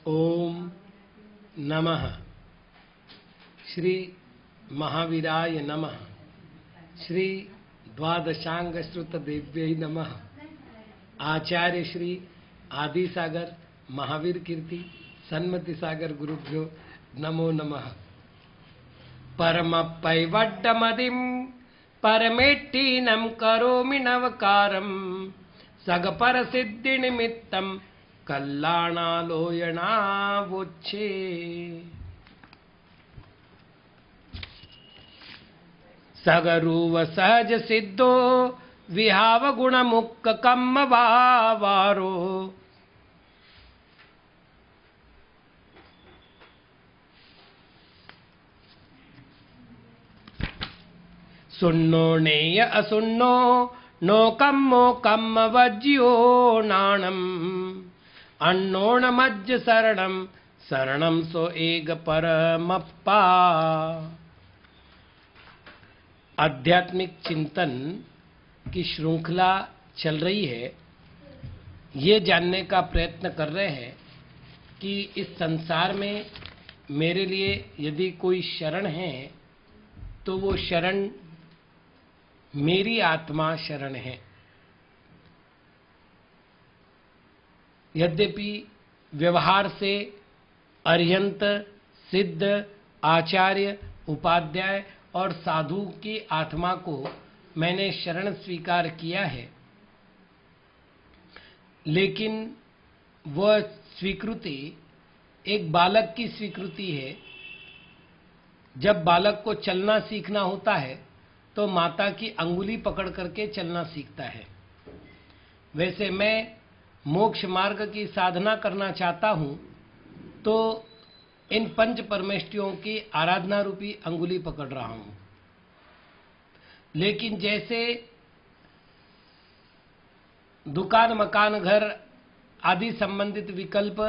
ओम नमः श्री महावीराय नमः। श्री द्वादशांग श्रुत देव्यै नमः। आचार्य श्री आदि सागर महावीर कीर्ति सन्मति सागर गुरुभ्यो नमो नमः। परम पैवड्डमदिं परमेट्टीनं करोमि नवकारं सगपर सिद्धि निमित्तं कल्याणालोयना वोच्छे। सगरुव सहज सिद्धो विहाव गुण मुक्क कम्म वारो सुन्नो नेय असुन्नो नो कम्मो कम्म वज्यो नाणम अन्नोण मज्ज शरणम शरणम सो एग परमप्पा। आध्यात्मिक चिंतन की श्रृंखला चल रही है। ये जानने का प्रयत्न कर रहे हैं कि इस संसार में मेरे लिए यदि कोई शरण है तो वो शरण मेरी आत्मा शरण है। यद्यपि व्यवहार से अरिहंत, सिद्ध, आचार्य, उपाध्याय और साधु की आत्मा को मैंने शरण स्वीकार किया है, लेकिन वह स्वीकृति एक बालक की स्वीकृति है। जब बालक को चलना सीखना होता है तो माता की अंगुली पकड़ करके चलना सीखता है। वैसे मैं मोक्ष मार्ग की साधना करना चाहता हूं तो इन पंच परमेष्टियों की आराधना रूपी अंगुली पकड़ रहा हूं। लेकिन जैसे दुकान, मकान, घर आदि संबंधित विकल्प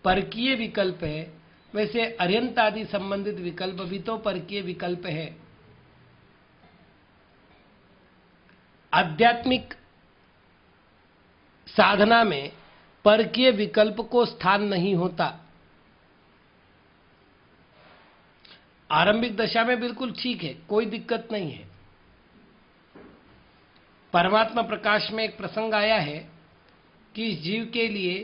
परकीय विकल्प है, वैसे अरिहंत आदि संबंधित विकल्प भी तो परकीय विकल्प है। आध्यात्मिक साधना में परकीय विकल्प को स्थान नहीं होता। आरंभिक दशा में बिल्कुल ठीक है, कोई दिक्कत नहीं है। परमात्मा प्रकाश में एक प्रसंग आया है कि इस जीव के लिए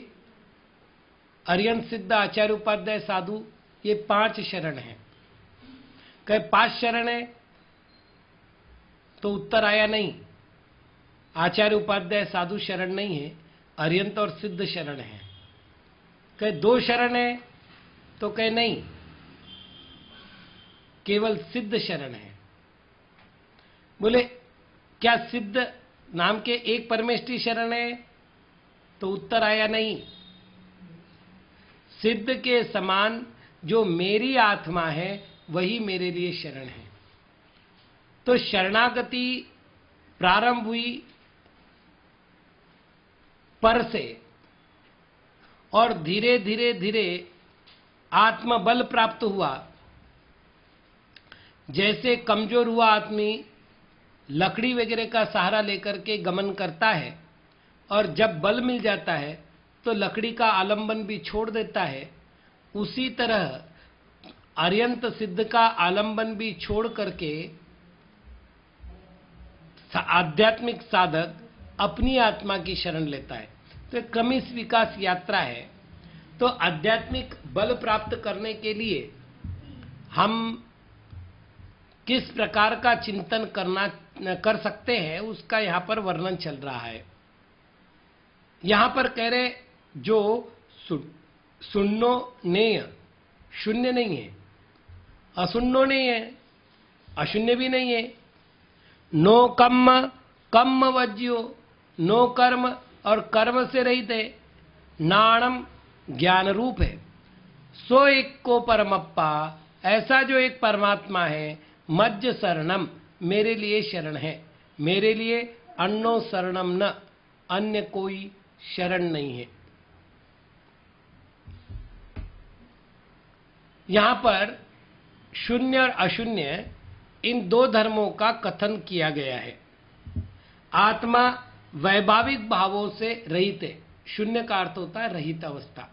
अरिहंत, सिद्ध, आचार्य, उपाध्याय, साधु ये 5 शरण हैं। कहे 5 शरण है तो उत्तर आया नहीं। आचार्य, उपाध्याय, साधु शरण नहीं है, अरिहंत और सिद्ध शरण है। कहे 2 शरण है तो कहे नहीं, केवल सिद्ध शरण है। बोले क्या सिद्ध नाम के एक परमेष्टि शरण है? तो उत्तर आया नहीं। सिद्ध के समान जो मेरी आत्मा है वही मेरे लिए शरण है। तो शरणागति प्रारंभ हुई पर से और धीरे धीरे धीरे आत्मबल प्राप्त हुआ। जैसे कमजोर हुआ आदमी लकड़ी वगैरह का सहारा लेकर के गमन करता है और जब बल मिल जाता है तो लकड़ी का आलंबन भी छोड़ देता है, उसी तरह अरिहंत सिद्ध का आलंबन भी छोड़ करके आध्यात्मिक साधक अपनी आत्मा की शरण लेता है। तो एक क्रमिक विकास यात्रा है। तो आध्यात्मिक बल प्राप्त करने के लिए हम किस प्रकार का चिंतन कर सकते हैं उसका यहां पर वर्णन चल रहा है। यहां पर कह रहे जो सुन्नो नेय, शून्य नहीं है, असुन्नो नहीं है, अशून्य भी नहीं है। नो कम्म कम्म वज्यो, नो कर्म और कर्म से रहित है। नाणम ज्ञान रूप है। सो एक को परमप्पा, ऐसा जो एक परमात्मा है, मज्ज शरणम मेरे लिए शरण है। मेरे लिए अन्नो शरणम न, अन्य कोई शरण नहीं है। यहां पर शून्य और अशून्य इन 2 धर्मों का कथन किया गया है। आत्मा वैभाविक भावों से रहित है। शून्य का अर्थ होता है रहित अवस्था।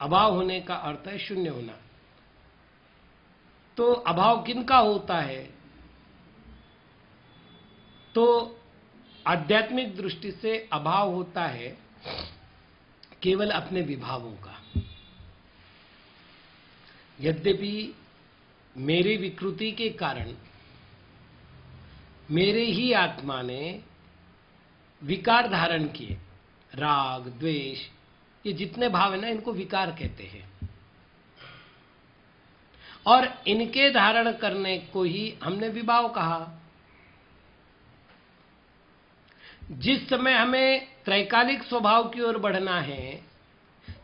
अभाव होने का अर्थ है शून्य होना। तो अभाव किनका होता है? तो आध्यात्मिक दृष्टि से अभाव होता है केवल अपने विभावों का। यद्यपि मेरी विकृति के कारण मेरे ही आत्मा ने विकार धारण किए, राग द्वेष, ये जितने भाव है ना, इनको विकार कहते हैं। और इनके धारण करने को ही हमने विभाव कहा। जिस समय हमें त्रैकालिक स्वभाव की ओर बढ़ना है,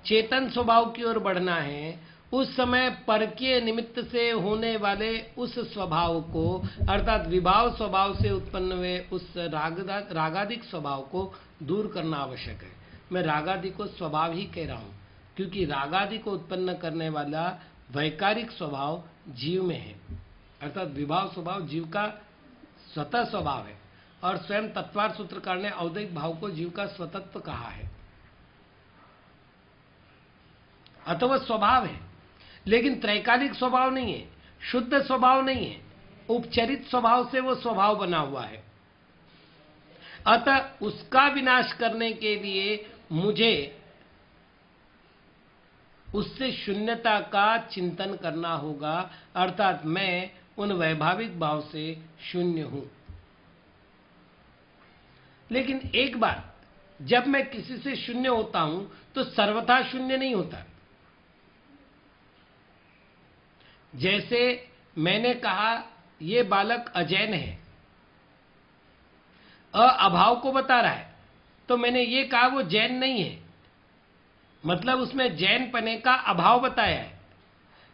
चेतन स्वभाव की ओर बढ़ना है, उस समय परकीय निमित्त से होने वाले उस स्वभाव को, अर्थात विभाव स्वभाव से उत्पन्न हुए उस रागादिक स्वभाव को दूर करना आवश्यक है। मैं रागादि को स्वभाव ही कह रहा हूं, क्योंकि रागादि को उत्पन्न करने वाला वैकारिक स्वभाव जीव में है, अर्थात विभाव स्वभाव जीव का स्वतः स्वभाव है। और स्वयं तत्वार सूत्रकार ने औदैहिक भाव को जीव का स्वतत्व कहा है, अतः वह स्वभाव है। लेकिन त्रैकालिक स्वभाव नहीं है, शुद्ध स्वभाव नहीं है, उपचरित स्वभाव से वो स्वभाव बना हुआ है। अतः उसका विनाश करने के लिए मुझे उससे शून्यता का चिंतन करना होगा, अर्थात मैं उन वैभाविक भाव से शून्य हूं। लेकिन एक बार जब मैं किसी से शून्य होता हूं तो सर्वथा शून्य नहीं होता। जैसे मैंने कहा ये बालक अजैन है, अभाव को बता रहा है, तो मैंने ये कहा वो जैन नहीं है, मतलब उसमें जैन पने का अभाव बताया है।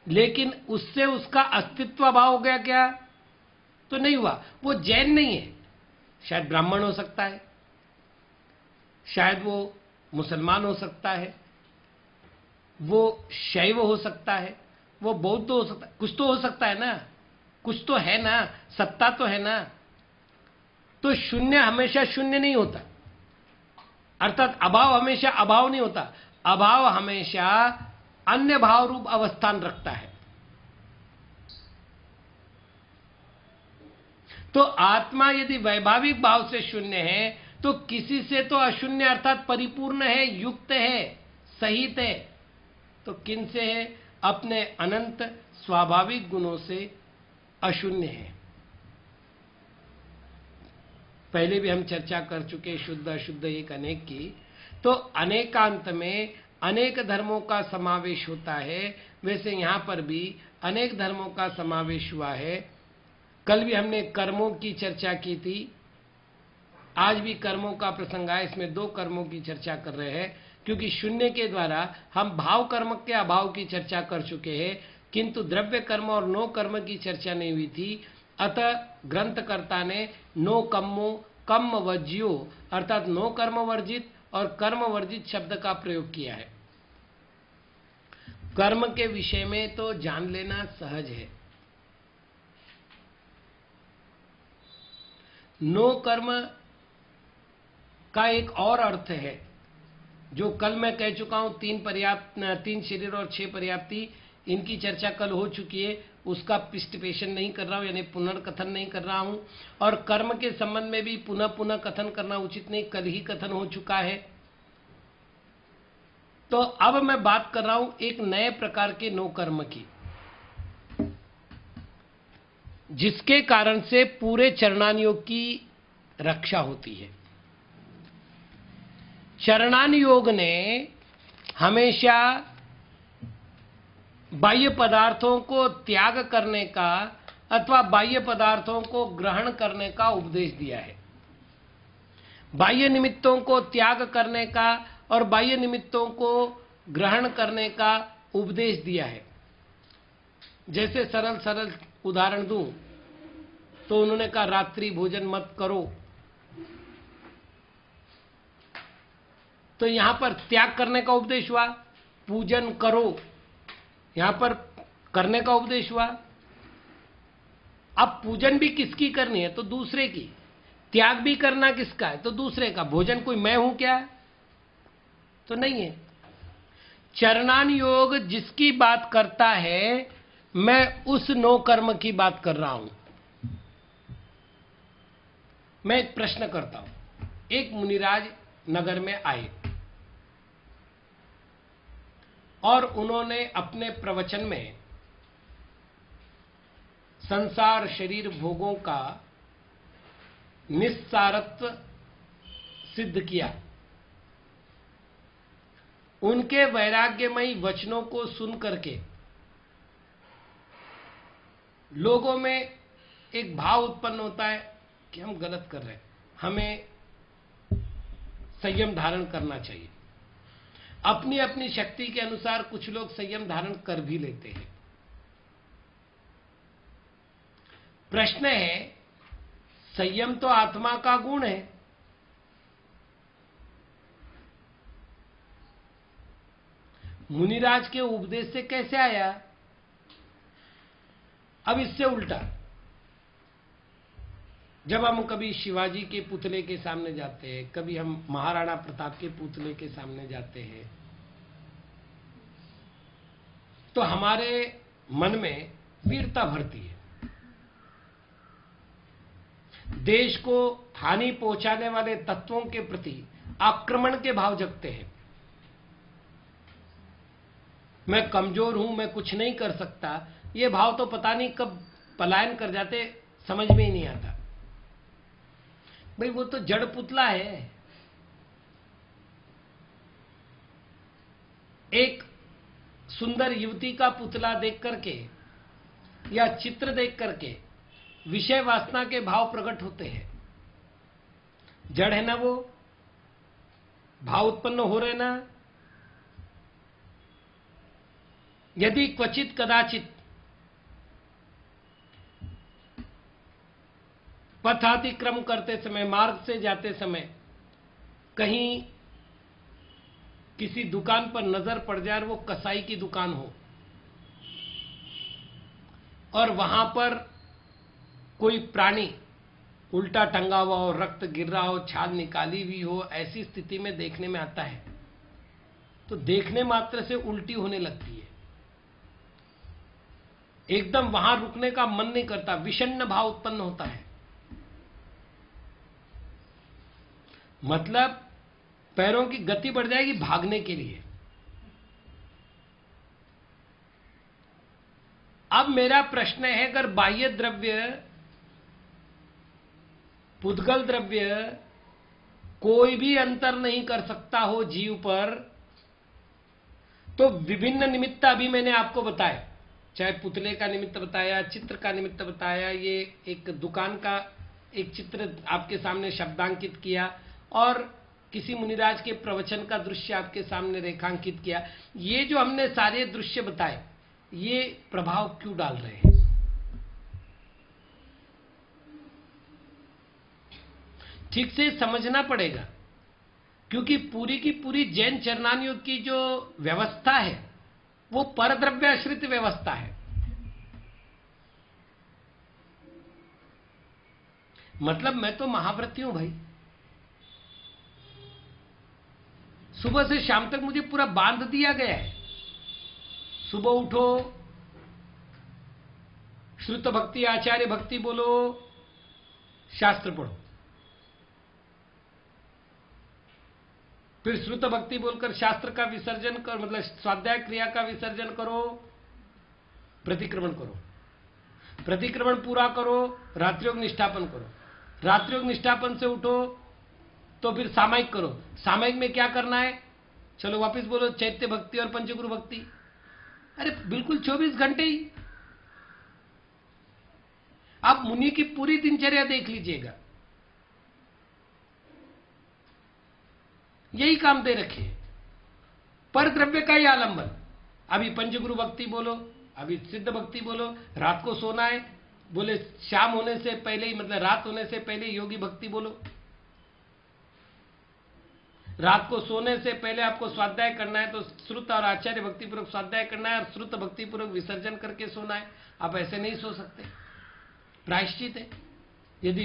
लेकिन उससे उसका अस्तित्व अभाव हो गया क्या? तो नहीं हुआ, वो जैन नहीं है। शायद ब्राह्मण हो सकता है, शायद वो मुसलमान हो सकता है, वो शैव हो सकता है, वो बौद्ध हो सकता है, कुछ तो हो सकता है ना, कुछ तो है ना, सत्ता तो है ना। तो शून्य हमेशा शून्य नहीं होता, अर्थात अभाव हमेशा अभाव नहीं होता। अभाव हमेशा अन्य भाव रूप अवस्थान रखता है। तो आत्मा यदि वैभाविक भाव से शून्य है तो किसी से तो अशून्य अर्थात परिपूर्ण है, युक्त है, सहित है। तो किन से है? अपने अनंत स्वाभाविक गुणों से अशून्य है। पहले भी हम चर्चा कर चुके शुद्ध अशुद्ध एक अनेक की। तो अनेकांत में अनेक धर्मों का समावेश होता है, वैसे यहां पर भी अनेक धर्मों का समावेश हुआ है। कल भी हमने कर्मों की चर्चा की थी, आज भी कर्मों का प्रसंग आया। इसमें दो कर्मों की चर्चा कर रहे हैं, क्योंकि शून्य के द्वारा हम भाव कर्म के अभाव की चर्चा कर चुके हैं, किंतु द्रव्य कर्म और नो कर्म की चर्चा नहीं हुई थी। अतः ग्रंथकर्ता ने नो कम्मो कम वज्यो अर्थात नो कर्म वर्जित और कर्म वर्जित शब्द का प्रयोग किया है। कर्म के विषय में तो जान लेना सहज है। नो कर्म का एक और अर्थ है, जो कल मैं कह चुका हूं, तीन शरीर और 6 पर्याप्ति, इनकी चर्चा कल हो चुकी है। उसका पृष्ठपेशन नहीं कर रहा हूं, यानी पुनर्कथन नहीं कर रहा हूं। और कर्म के संबंध में भी पुनः पुनः कथन करना उचित नहीं, कल ही कथन हो चुका है। तो अब मैं बात कर रहा हूं एक नए प्रकार के नो कर्म की, जिसके कारण से पूरे चरणान योग की रक्षा होती है। चरणान योग ने हमेशा बाह्य पदार्थों को त्याग करने का अथवा बाह्य पदार्थों को ग्रहण करने का उपदेश दिया है। बाह्य निमित्तों को त्याग करने का और बाह्य निमित्तों को ग्रहण करने का उपदेश दिया है। जैसे सरल सरल उदाहरण दूं तो उन्होंने कहा रात्रि भोजन मत करो, तो यहां पर त्याग करने का उपदेश हुआ। पूजन करो, यहां पर करने का उपदेश हुआ। अब पूजन भी किसकी करनी है? तो दूसरे की। त्याग भी करना किसका है? तो दूसरे का। भोजन कोई मैं हूं क्या? तो नहीं है। चरणान योग जिसकी बात करता है, मैं उस नो कर्म की बात कर रहा हूं। मैं एक प्रश्न करता हूं। एक मुनिराज नगर में आए और उन्होंने अपने प्रवचन में संसार शरीर भोगों का निस्सारत्व सिद्ध किया। उनके वैराग्यमयी वचनों को सुन करके लोगों में एक भाव उत्पन्न होता है कि हम गलत कर रहे हैं, हमें संयम धारण करना चाहिए। अपनी अपनी शक्ति के अनुसार कुछ लोग संयम धारण कर भी लेते हैं। प्रश्न है, संयम तो आत्मा का गुण है, मुनिराज के उपदेश से कैसे आया? अब इससे उल्टा, जब हम कभी शिवाजी के पुतले के सामने जाते हैं, कभी हम महाराणा प्रताप के पुतले के सामने जाते हैं, तो हमारे मन में वीरता भरती है। देश को हानि पहुंचाने वाले तत्वों के प्रति आक्रमण के भाव जगते हैं। मैं कमजोर हूं, मैं कुछ नहीं कर सकता, ये भाव तो पता नहीं कब पलायन कर जाते, समझ में ही नहीं आता। भाई वो तो जड़ पुतला है। एक सुंदर युवती का पुतला देख करके या चित्र देख करके विषय वासना के भाव प्रकट होते हैं। जड़ है ना, वो भाव उत्पन्न हो रहे ना। यदि क्वचित कदाचित पथातिक्रम करते समय, मार्ग से जाते समय कहीं किसी दुकान पर नजर पड़ जाए और वो कसाई की दुकान हो और वहां पर कोई प्राणी उल्टा टंगा हुआ हो, रक्त गिर रहा हो, छाल निकाली हुई हो, ऐसी स्थिति में देखने में आता है तो देखने मात्र से उल्टी होने लगती है। एकदम वहां रुकने का मन नहीं करता, विषण्ण भाव उत्पन्न होता है। मतलब पैरों की गति बढ़ जाएगी भागने के लिए। अब मेरा प्रश्न है, अगर बाह्य द्रव्य, पुद्गल द्रव्य कोई भी अंतर नहीं कर सकता हो जीव पर, तो विभिन्न निमित्त अभी मैंने आपको बताए, चाहे पुतले का निमित्त बताया, चित्र का निमित्त बताया, ये एक दुकान का एक चित्र आपके सामने शब्दांकित किया और किसी मुनिराज के प्रवचन का दृश्य आपके सामने रेखांकित किया। ये जो हमने सारे दृश्य बताए, ये प्रभाव क्यों डाल रहे हैं? ठीक से समझना पड़ेगा, क्योंकि पूरी की पूरी जैन चरणान योग की जो व्यवस्था है वो परद्रव्याश्रित व्यवस्था है। मतलब मैं तो महाव्रती हूं भाई, सुबह से शाम तक मुझे पूरा बांध दिया गया है। सुबह उठो, श्रुत भक्ति आचार्य भक्ति बोलो, शास्त्र पढ़ो, फिर श्रुत भक्ति बोलकर शास्त्र का विसर्जन कर, मतलब स्वाध्याय क्रिया का विसर्जन करो, प्रतिक्रमण करो, प्रतिक्रमण पूरा करो, रात्रियोग निष्ठापन करो, रात्रियोग निष्ठापन से उठो तो फिर सामायिक करो। सामायिक में क्या करना है? चलो वापस बोलो, चैत्य भक्ति और पंचगुरु भक्ति। अरे बिल्कुल 24 घंटे ही। आप मुनि की पूरी दिनचर्या देख लीजिएगा, यही काम दे रखे। पर द्रव्य का ही आलंबन। अभी पंचगुरु भक्ति बोलो, अभी सिद्ध भक्ति बोलो, रात को सोना है, बोले शाम होने से पहले ही, मतलब रात होने से पहले योगी भक्ति बोलो। रात को सोने से पहले आपको स्वाध्याय करना है तो श्रुत और आचार्य भक्ति पूर्वक स्वाध्याय करना है और श्रुत भक्ति पूर्वक विसर्जन करके सोना है। आप ऐसे नहीं सो सकते, प्रायश्चित है। यदि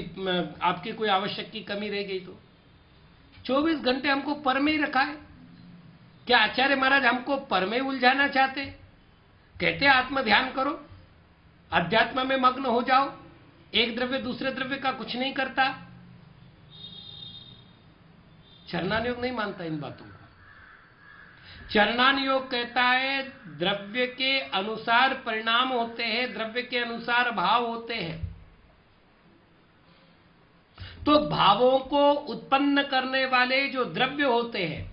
आपकी कोई आवश्यक की कमी रह गई तो 24 घंटे हमको पर में ही रखा है। क्या आचार्य महाराज हमको पर में उलझाना चाहते? कहते आत्म ध्यान करो, अध्यात्म में मग्न हो जाओ, एक द्रव्य दूसरे द्रव्य का कुछ नहीं करता। चरणान योग नहीं मानता इन बातों को। चरणान योग कहता है द्रव्य के अनुसार परिणाम होते हैं, द्रव्य के अनुसार भाव होते हैं। तो भावों को उत्पन्न करने वाले जो द्रव्य होते हैं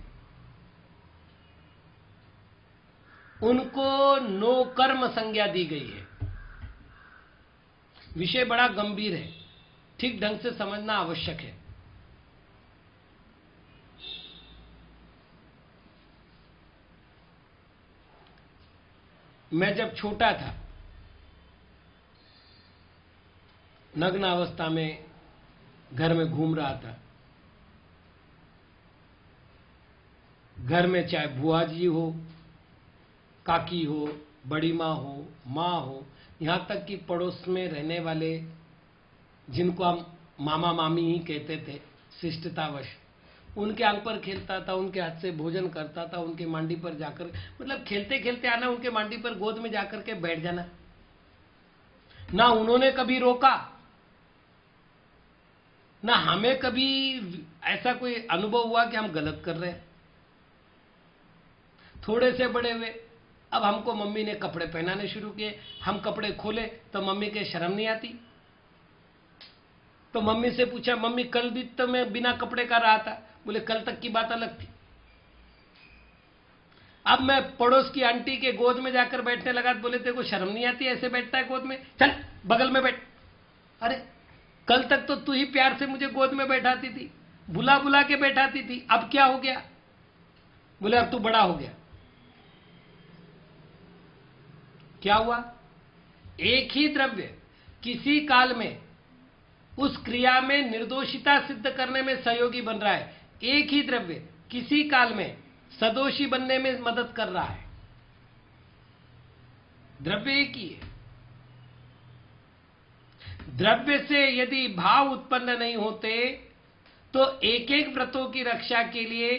उनको नो कर्म संज्ञा दी गई है। विषय बड़ा गंभीर है, ठीक ढंग से समझना आवश्यक है। मैं जब छोटा था, नग्न अवस्था में घर में घूम रहा था, घर में चाहे बुआ जी हो, काकी हो, बड़ी माँ हो, यहां तक कि पड़ोस में रहने वाले जिनको हम मामा मामी ही कहते थे शिष्टतावश, उनके आंख पर खेलता था, उनके हाथ से भोजन करता था, उनके मांडी पर जाकर, मतलब खेलते खेलते आना, उनके मांडी पर गोद में जाकर के बैठ जाना। ना उन्होंने कभी रोका, ना हमें कभी ऐसा कोई अनुभव हुआ कि हम गलत कर रहे हैं। थोड़े से बड़े हुए, अब हमको मम्मी ने कपड़े पहनाने शुरू किए, हम कपड़े खोले तो मम्मी के शर्म नहीं आती। तो मम्मी से पूछा, मम्मी कल भी तो मैं बिना कपड़े का रहा था। बोले कल तक की बात अलग थी। अब मैं पड़ोस की आंटी के गोद में जाकर बैठने लगा तो बोले तेरे को शर्म नहीं आती, ऐसे बैठता है गोद में, चल बगल में बैठ। अरे कल तक तो तू ही प्यार से मुझे गोद में बैठाती थी, बुला बुला के बैठाती थी, अब क्या हो गया? बोले अब तू बड़ा हो गया। क्या हुआ? एक ही द्रव्य किसी काल में उस क्रिया में निर्दोषिता सिद्ध करने में सहयोगी बन रहा है, एक ही द्रव्य किसी काल में सदोषी बनने में मदद कर रहा है। द्रव्य एक ही है। द्रव्य से यदि भाव उत्पन्न नहीं होते तो एक एक व्रतों की रक्षा के लिए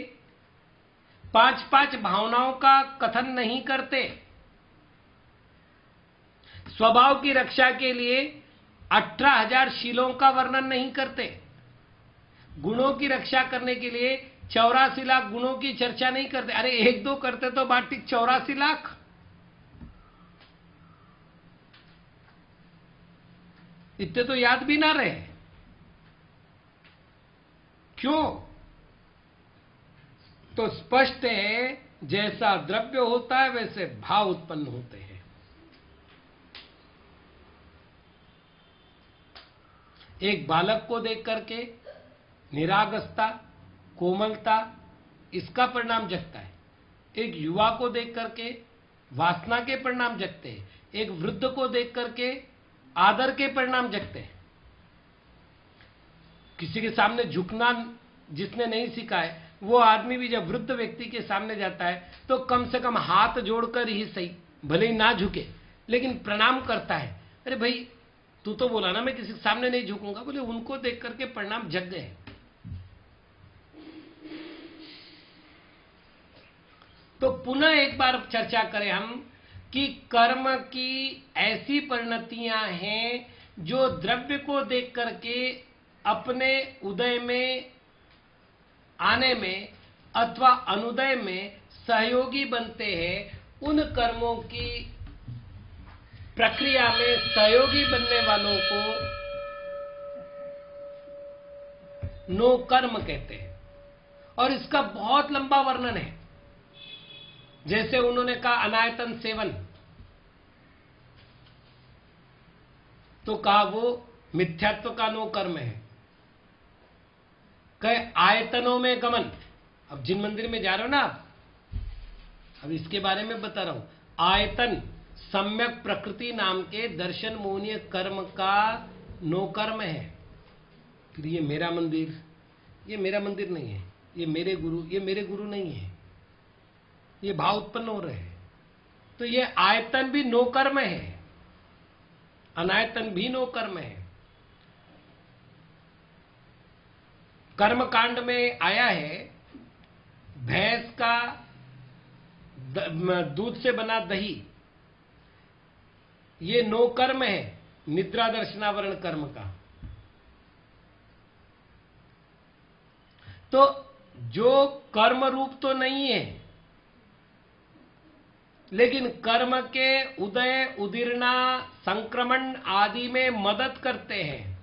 5-5 भावनाओं का कथन नहीं करते, स्वभाव की रक्षा के लिए 18,000 शीलों का वर्णन नहीं करते, गुणों की रक्षा करने के लिए 84 लाख गुणों की चर्चा नहीं करते। अरे एक दो करते तो बाटी 84 लाख। इतने तो याद भी ना रहे। क्यों? तो स्पष्ट है जैसा द्रव्य होता है वैसे भाव उत्पन्न होते हैं। एक बालक को देख करके निरागसता, कोमलता, इसका परिणाम जगता है। एक युवा को देख करके वासना के परिणाम जगते हैं। एक वृद्ध को देख करके आदर के परिणाम जगते हैं। किसी के सामने झुकना जिसने नहीं सीखा है वो आदमी भी जब वृद्ध व्यक्ति के सामने जाता है तो कम से कम हाथ जोड़कर ही सही, भले ही ना झुके लेकिन प्रणाम करता है। अरे भाई तू तो बोला ना मैं किसी के सामने नहीं झुकूंगा। बोले उनको देख करके परिणाम जग गए। तो पुनः एक बार चर्चा करें हम कि कर्म की ऐसी परिणतियां हैं जो द्रव्य को देख करके अपने उदय में आने में अथवा अनुदय में सहयोगी बनते हैं। उन कर्मों की प्रक्रिया में सहयोगी बनने वालों को नो कर्म कहते हैं। और इसका बहुत लंबा वर्णन है। जैसे उन्होंने कहा अनायतन सेवन, तो कहा वो मिथ्यात्व का नो कर्म है। कहे आयतनों में गमन, अब जिन मंदिर में जा रहे हो ना आप, अब इसके बारे में बता रहा हूं। आयतन सम्यक प्रकृति नाम के दर्शन मोहनीय कर्म का नो कर्म है। फिर ये मेरा मंदिर नहीं है, ये मेरे गुरु नहीं है, ये भाव उत्पन्न हो रहे हैं। तो ये आयतन भी नो कर्म है, अनायतन भी नो कर्म है। कर्म कांड में आया है भैंस का दूध से बना दही, ये नो कर्म है निद्रा दर्शनावरण कर्म का। तो जो कर्म रूप तो नहीं है, लेकिन कर्म के उदय, उदीर्णा, संक्रमण आदि में मदद करते हैं।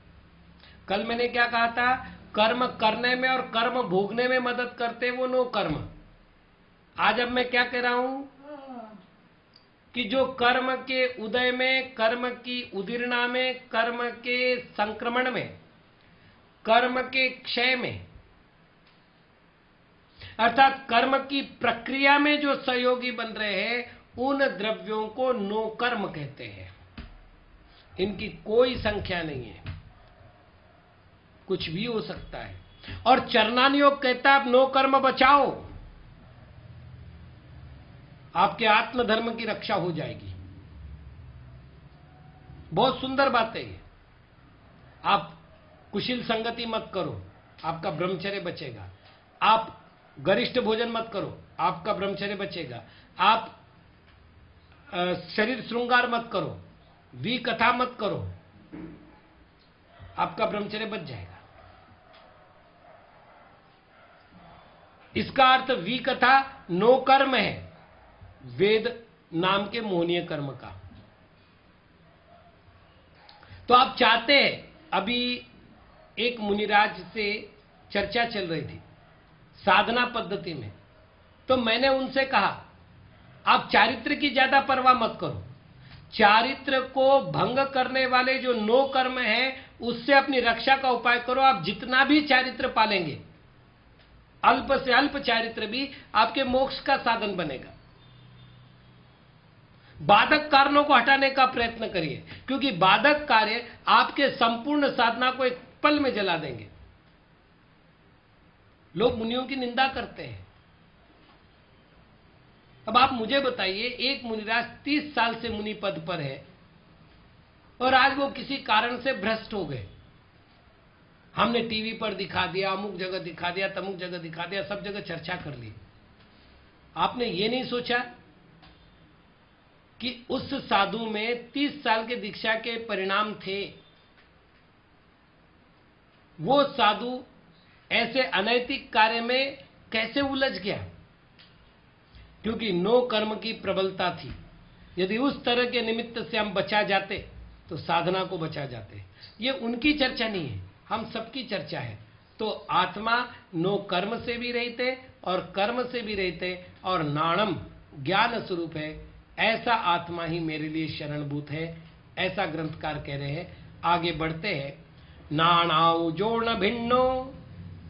कल मैंने क्या कहा था? कर्म करने में और कर्म भोगने में मदद करते हैं वो नो कर्म। आज अब मैं क्या कह रहा हूं कि जो कर्म के उदय में, कर्म की उदीर्णा में, कर्म के संक्रमण में, कर्म के क्षय में, अर्थात कर्म की प्रक्रिया में जो सहयोगी बन रहे हैं, उन द्रव्यों को नो कर्म कहते हैं। इनकी कोई संख्या नहीं है, कुछ भी हो सकता है। और चरणान योग कहता है आप नो कर्म बचाओ, आपके आत्मधर्म की रक्षा हो जाएगी। बहुत सुंदर बात है ये। आप कुशील संगति मत करो, आपका ब्रह्मचर्य बचेगा। आप गरिष्ठ भोजन मत करो, आपका ब्रह्मचर्य बचेगा। आप शरीर श्रृंगार मत करो, विकथा मत करो, आपका ब्रह्मचर्य बच जाएगा। इसका अर्थ विकथा नो कर्म है, वेद नाम के मोहनीय कर्म का। तो आप चाहते हैं, अभी एक मुनिराज से चर्चा चल रही थी साधना पद्धति में, तो मैंने उनसे कहा आप चारित्र की ज्यादा परवाह मत करो, चारित्र को भंग करने वाले जो नो कर्म है उससे अपनी रक्षा का उपाय करो। आप जितना भी चारित्र पालेंगे, अल्प से अल्प चारित्र भी आपके मोक्ष का साधन बनेगा। बाधक कारणों को हटाने का प्रयत्न करिए, क्योंकि बाधक कार्य आपके संपूर्ण साधना को एक पल में जला देंगे। लोग मुनियों की निंदा करते हैं। अब आप मुझे बताइए, एक मुनिराज 30 साल से मुनि पद पर है और आज वो किसी कारण से भ्रष्ट हो गए। हमने टीवी पर दिखा दिया, अमुक जगह दिखा दिया, तमुक जगह दिखा दिया, सब जगह चर्चा कर ली। आपने ये नहीं सोचा कि उस साधु में 30 साल के दीक्षा के परिणाम थे। वो साधु ऐसे अनैतिक कार्य में कैसे उलझ गया? क्योंकि नो कर्म की प्रबलता थी। यदि उस तरह के निमित्त से हम बचा जाते तो साधना को बचा जाते। ये उनकी चर्चा नहीं है, हम सबकी चर्चा है। तो आत्मा नो कर्म से भी रहते और कर्म से भी रहते और नाणम ज्ञान स्वरूप है। ऐसा आत्मा ही मेरे लिए शरणभूत है, ऐसा ग्रंथकार कह रहे हैं। आगे बढ़ते हैं। नाणाउ जोड़ भिन्नो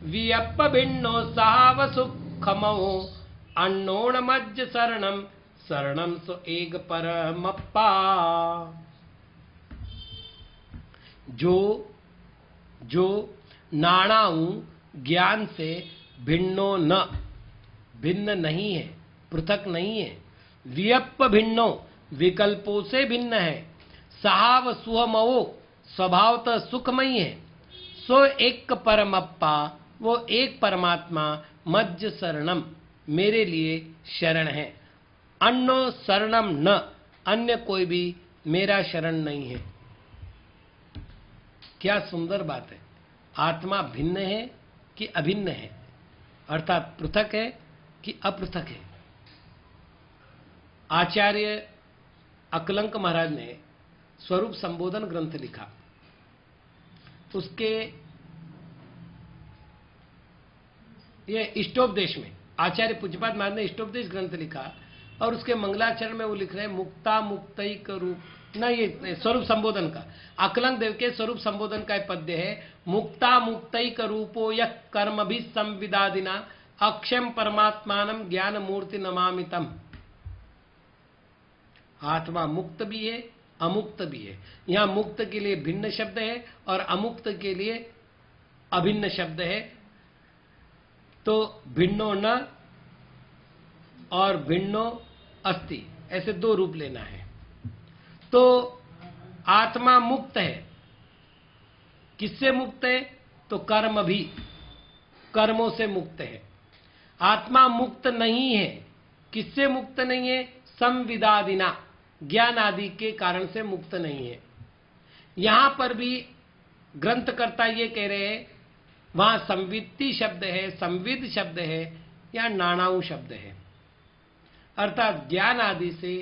वियप्प भिन्नो साव सुखमो अन्नोण मज्ज शरणम शरणम सो एक परमप्पा। जो नाणाऊ ज्ञान से भिन्नो न, भिन्न नहीं है, पृथक नहीं है। वियप्प भिन्नो विकल्पों से भिन्न है। सहाव सुहमवो स्वभावतः सुखमयी है। सो एक परमप्पा, वो एक परमात्मा मज्ज शरणम मेरे लिए शरण है। अन्नो शरणम न, अन्य कोई भी मेरा शरण नहीं है। क्या सुंदर बात है। आत्मा भिन्न है कि अभिन्न है, अर्थात पृथक है कि अपृथक है। आचार्य अकलंक महाराज ने स्वरूप संबोधन ग्रंथ लिखा। उसके ये इष्टोपदेश में आचार्य पूज्यपाद महाराज ने इष्टोपदेश ग्रंथ लिखा और उसके मंगलाचरण में वो लिख रहे हैं मुक्ता मुक्तैक रूप, ना ये स्वरूप संबोधन का, अकलंक देव के स्वरूप संबोधन का पद्य है। मुक्ता मुक्तैक रूपो यः कर्म भी संविदादिना अक्षम परमात्मानम ज्ञान मूर्ति नमामितम। आत्मा मुक्त भी है, अमुक्त भी है। यहां मुक्त के लिए भिन्न शब्द है और अमुक्त के लिए अभिन्न शब्द है। तो भिन्नो न और भिन्नो अस्ति, ऐसे दो रूप लेना है। तो आत्मा मुक्त है। किससे मुक्त है? तो कर्म भी, कर्मों से मुक्त है। आत्मा मुक्त नहीं है, किससे मुक्त नहीं है? संविदादिना, ज्ञान आदि के कारण से मुक्त नहीं है। यहां पर भी ग्रंथकर्ता ये कह रहे हैं, वहां संवित्ति शब्द है, संविद शब्द है या नाणाऊ शब्द है, अर्थात ज्ञान आदि से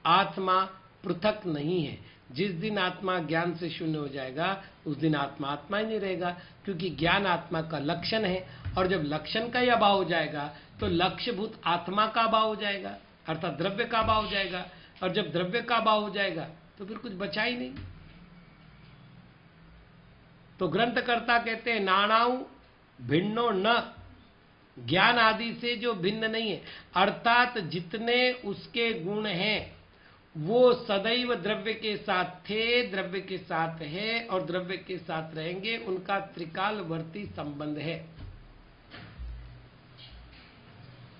आत्मा पृथक नहीं है। जिस दिन आत्मा ज्ञान से शून्य हो जाएगा उस दिन आत्मा आत्मा ही नहीं रहेगा, क्योंकि ज्ञान आत्मा का लक्षण है, और जब लक्षण का ही अभाव हो जाएगा तो लक्ष्यभूत आत्मा का अभाव हो जाएगा, अर्थात द्रव्य का अभाव हो जाएगा, और जब द्रव्य का अभाव हो जाएगा तो फिर कुछ बचा ही नहीं। तो ग्रंथकर्ता कहते हैं नाणाऊ भिन्नो न, ज्ञान आदि से जो भिन्न नहीं है, अर्थात जितने उसके गुण हैं वो सदैव द्रव्य के साथ थे, द्रव्य के साथ है और द्रव्य के साथ रहेंगे, उनका त्रिकालवर्ती संबंध है।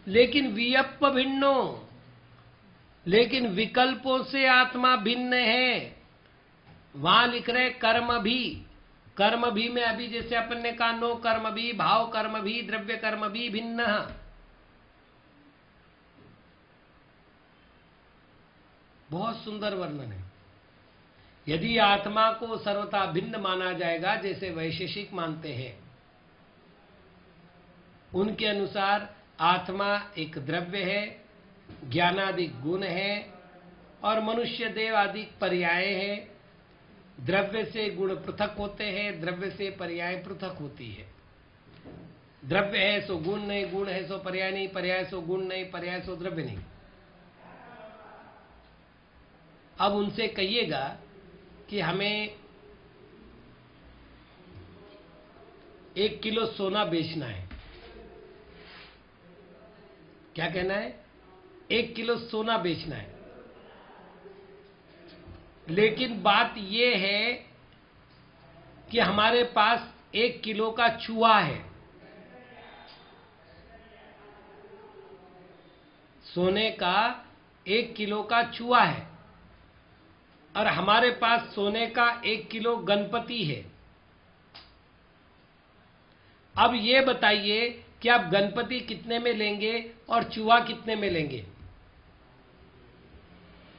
लेकिन वियप्प भिन्नो, लेकिन विकल्पों से आत्मा भिन्न है। वहां लिख रहे कर्म भी, कर्म भी में अभी जैसे अपन ने कहा नो कर्म भी, भाव कर्म भी, द्रव्य कर्म भी भिन्न। बहुत सुंदर वर्णन है। यदि आत्मा को सर्वथा भिन्न माना जाएगा, जैसे वैशेषिक मानते हैं, उनके अनुसार आत्मा एक द्रव्य है, ज्ञानादि गुण है और मनुष्य देव आदि पर्याय है। द्रव्य से गुण पृथक होते हैं, द्रव्य से पर्याय पृथक होती है। द्रव्य है सो गुण नहीं, गुण है सो पर्याय नहीं, पर्याय सो गुण नहीं, पर्याय सो द्रव्य नहीं। अब उनसे कहिएगा कि हमें 1 किलो सोना बेचना है, क्या कहना है? 1 किलो सोना बेचना है। लेकिन बात यह है कि हमारे पास 1 किलो का चूहा है। सोने का 1 किलो का चूहा है और हमारे पास सोने का 1 किलो गणपति है। अब ये बताइए कि आप गणपति कितने में लेंगे और चूहा कितने में लेंगे?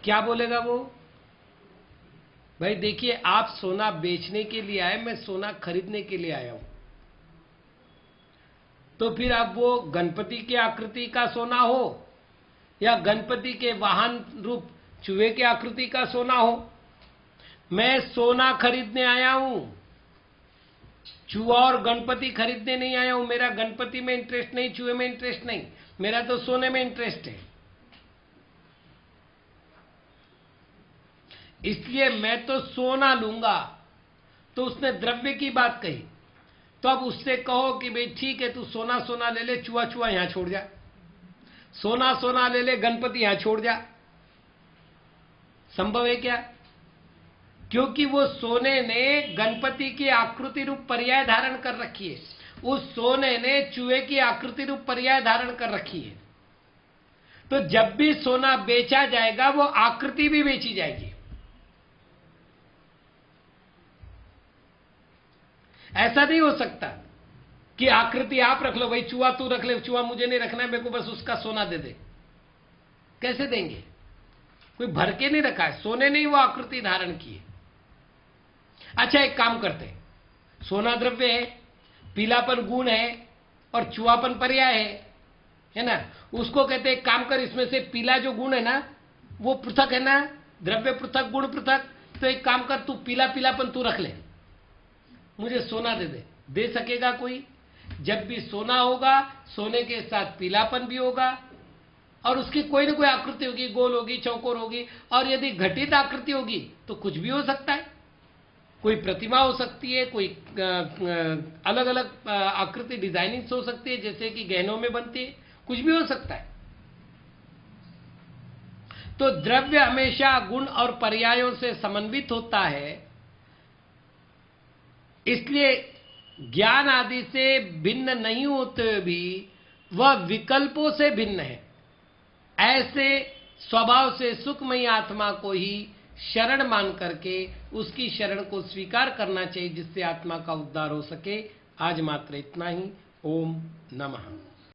क्या बोलेगा वो? भाई देखिए, आप सोना बेचने के लिए आए, मैं सोना खरीदने के लिए आया हूं। तो फिर अब वो गणपति के आकृति का सोना हो या गणपति के वाहन रूप चूहे के आकृति का सोना हो, मैं सोना खरीदने आया हूं, चूहा और गणपति खरीदने नहीं आया हूं। मेरा गणपति में इंटरेस्ट नहीं, चूहे में इंटरेस्ट नहीं, मेरा तो सोने में इंटरेस्ट है। इसलिए मैं तो सोना लूंगा। तो उसने द्रव्य की बात कही, तो अब उससे कहो कि भाई ठीक है, तू सोना सोना ले ले, चूहा चूहा यहां छोड़ जा, सोना सोना ले ले, गणपति यहां छोड़ जा। संभव है क्या? क्योंकि वो सोने ने गणपति की आकृति रूप पर्याय धारण कर रखी है, उस सोने ने चूहे की आकृति रूप पर्याय धारण कर रखी है। तो जब भी सोना बेचा जाएगा वो आकृति भी बेची जाएगी। ऐसा नहीं हो सकता कि आकृति आप रख लो, भाई चूहा तू रख ले, चूहा मुझे नहीं रखना है, मेरे को बस उसका सोना दे दे। कैसे देंगे? कोई भर के नहीं रखा है, सोने ने ही वो आकृति धारण की है। अच्छा एक काम करते हैं, सोना द्रव्य है, पीलापन गुण है और चूहापन पर्याय है ना। उसको कहते हैं एक काम कर, इसमें से पीला जो गुण है ना वो पृथक है ना, द्रव्य पृथक गुण पृथक, तो एक काम कर, तू पीला पीलापन तू रख ले, मुझे सोना दे दे। दे सकेगा कोई? जब भी सोना होगा सोने के साथ पीलापन भी होगा और उसकी कोई ना कोई आकृति होगी, गोल होगी, चौकोर होगी, और यदि घटित आकृति होगी तो कुछ भी हो सकता है। कोई प्रतिमा हो सकती है, कोई अलग अलग आकृति डिजाइनिंग हो सकती है, जैसे कि गहनों में बनती है, कुछ भी हो सकता है। तो द्रव्य हमेशा गुण और पर्यायों से समन्वित होता है, इसलिए ज्ञान आदि से भिन्न नहीं होते भी वह विकल्पों से भिन्न है। ऐसे स्वभाव से सुखमयी आत्मा को ही शरण मान करके उसकी शरण को स्वीकार करना चाहिए, जिससे आत्मा का उद्धार हो सके। आज मात्र इतना ही। ओम नमः।